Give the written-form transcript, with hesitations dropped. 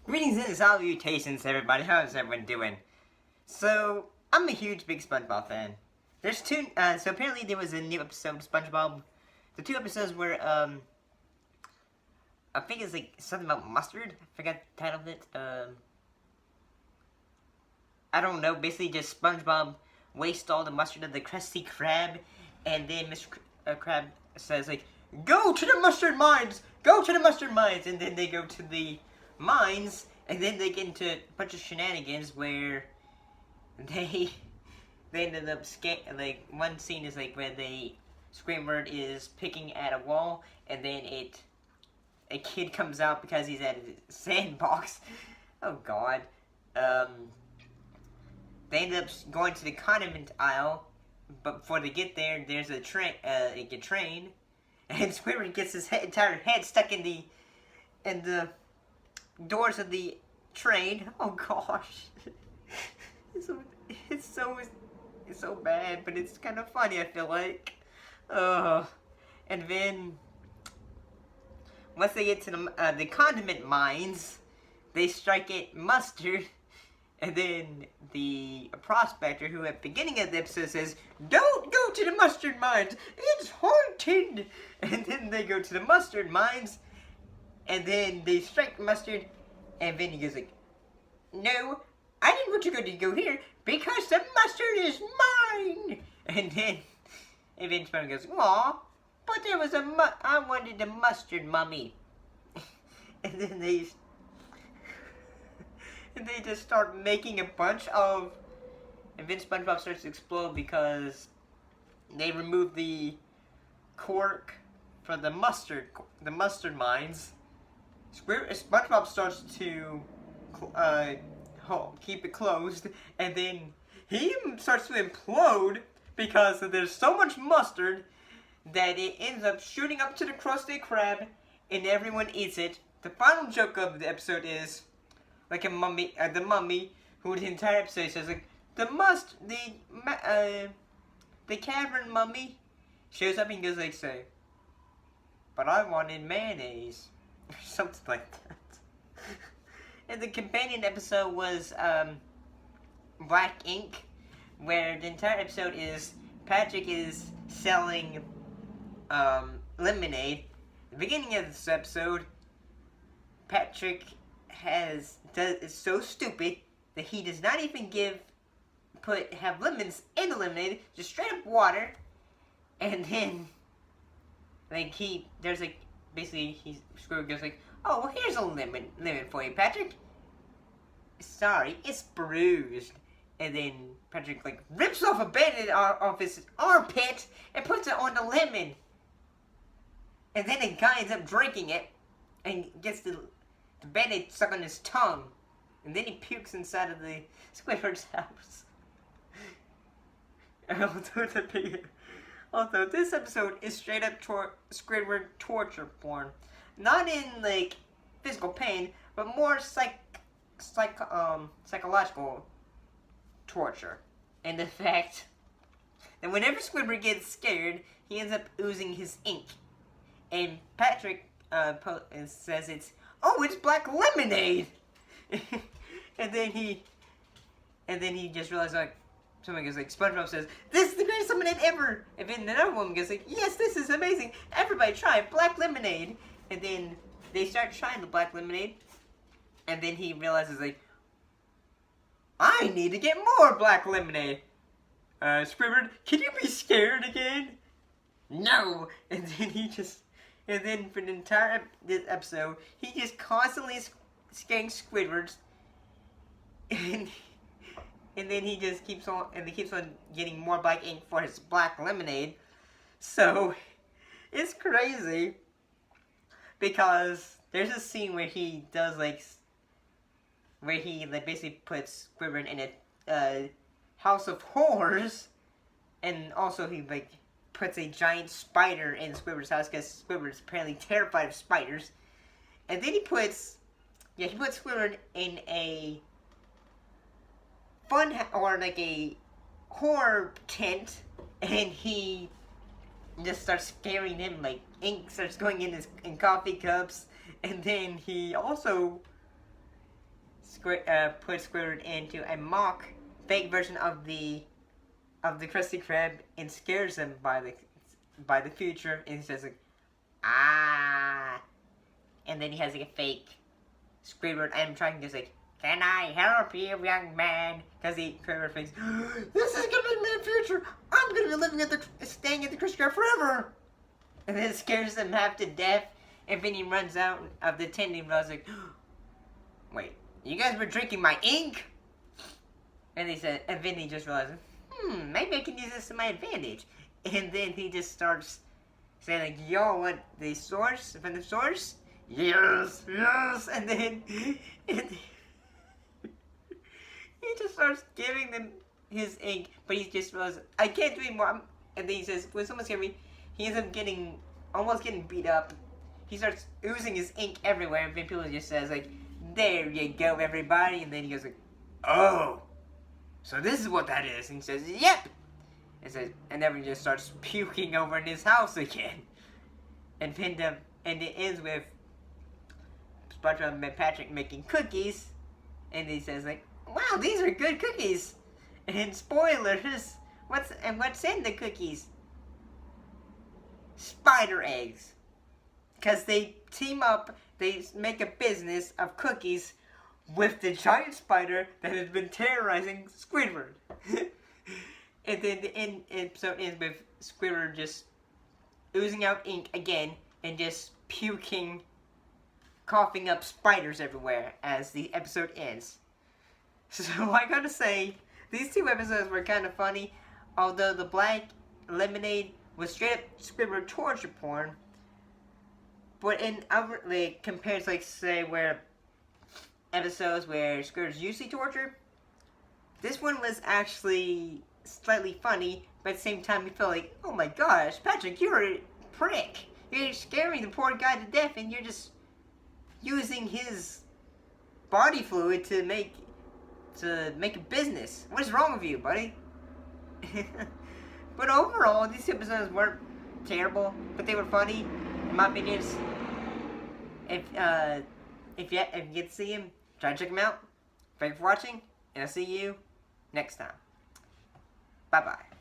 Greetings and salutations, everybody. How's everyone doing? So, I'm a huge, big SpongeBob fan. There's two, so apparently there was a new episode of SpongeBob. The two episodes were, I think it's like something about mustard. I forgot the title of it. I don't know. Basically, just SpongeBob wastes all the mustard of the Krusty Krab, and then Mr. Krab says, like, go to the mustard mines! Go to the mustard mines! And then they go to the mines, and then they get into a bunch of shenanigans where they ended up like, one scene is like where Squidward is picking at a wall, and then a kid comes out because he's at a sandbox. Oh god. They end up going to the condiment aisle, but before they get there, there's a train, and Squidward gets his entire head stuck in the doors of the train. Oh gosh, it's so bad, but it's kind of funny. I feel like, and then once they get to the condiment mines, they strike it mustard. And then the prospector, who at the beginning of the episode says, don't go to the mustard mines, it's haunted! And then they go to the mustard mines, and then they strike mustard, and then he goes like, no, I didn't want you to go here, because the mustard is mine! And then Spongebob goes, aw, but there was I wanted the mustard, mummy. And then they just start making a bunch of, and then SpongeBob starts to explode because they remove the cork for the mustard mines. SpongeBob starts to keep it closed, and then he starts to implode because there's so much mustard that it ends up shooting up to the Krusty Krab, and everyone eats it. The final joke of the episode is, like the mummy, who the entire episode says like, the cavern mummy shows up and goes like, say, but I wanted mayonnaise, or something like that. And the companion episode was Black Ink, where the entire episode is Patrick is selling lemonade. At the beginning of this episode, Patrick is so stupid that he does not even have lemons in the lemonade, just straight up water, and then like Squidward goes like, oh well, here's a lemon for you, Patrick. Sorry, it's bruised. And then Patrick like rips off a band-aid off his armpit and puts it on the lemon. And then the guy ends up drinking it and gets the band-aid stuck on his tongue, and then he pukes inside of the Squidward's house. Although this episode is straight up Squidward torture porn, not in like physical pain, but more psychological torture, and the fact that whenever Squidward gets scared, he ends up oozing his ink, and Patrick says it's black lemonade. and then he just realized, like, someone goes like, SpongeBob says, this is the greatest lemonade ever. And then another woman goes like, yes, this is amazing. Everybody try black lemonade. And then they start trying the black lemonade. And then he realizes, like, I need to get more black lemonade. Squidward, can you be scared again? No. And then for the entire this episode, he just constantly scaring Squidwards, and then he just keeps on getting more black ink for his black lemonade. So it's crazy because there's a scene where he does basically puts Squidward in a house of horrors, and also he puts a giant spider in Squidward's house because Squidward's apparently terrified of spiders. And then he puts Squidward in a a horror tent, and he just starts scaring him, like ink starts going in coffee cups, and then he also put Squidward into a mock fake version of the Krusty Krab and scares him by the future, and he says like, ah, and then he has like a fake Squidward. I'm trying to say, can I help you, young man? Because Squidward thinks, this is gonna be my future. I'm gonna be living staying at the Krusty Krab forever. And then it scares him half to death. And Vinny runs out of the tent and was like, wait, you guys were drinking my ink? And Vinny just realizes, maybe I can use this to my advantage. And then he just starts saying like, yo, what, the source? From the source? Yes, yes. And then he just starts giving them his ink, but he just realizes, I can't do anymore. And then he says, when someone's scared me, he ends up almost getting beat up. He starts oozing his ink everywhere, and then people just says like, there you go, everybody. And then he goes like, oh, so this is what that is. And he says, yep. And everyone just starts puking over in his house again. And it ends with SpongeBob and Patrick making cookies. And he says like, wow, these are good cookies. And spoilers, what's in the cookies? Spider eggs. Because they team up, they make a business of cookies with the giant spider that has been terrorizing Squidward. And then the episode ends with Squidward just oozing out ink again and just coughing up spiders everywhere as the episode ends. So I gotta say, these two episodes were kind of funny, although the Black Lemonade was straight up Squidward torture porn. But compared to, like, say, where episodes where Squidward's usually tortured, this one was actually slightly funny, but at the same time you feel like, oh my gosh, Patrick, you're a prick. You're scaring the poor guy to death, and you're just using his body fluid to make a business. What's wrong with you, buddy? But overall, these episodes weren't terrible, but they were funny. In my opinion, if you get to see him, try to check him out. Thank you for watching, and I'll see you next time. Bye-bye.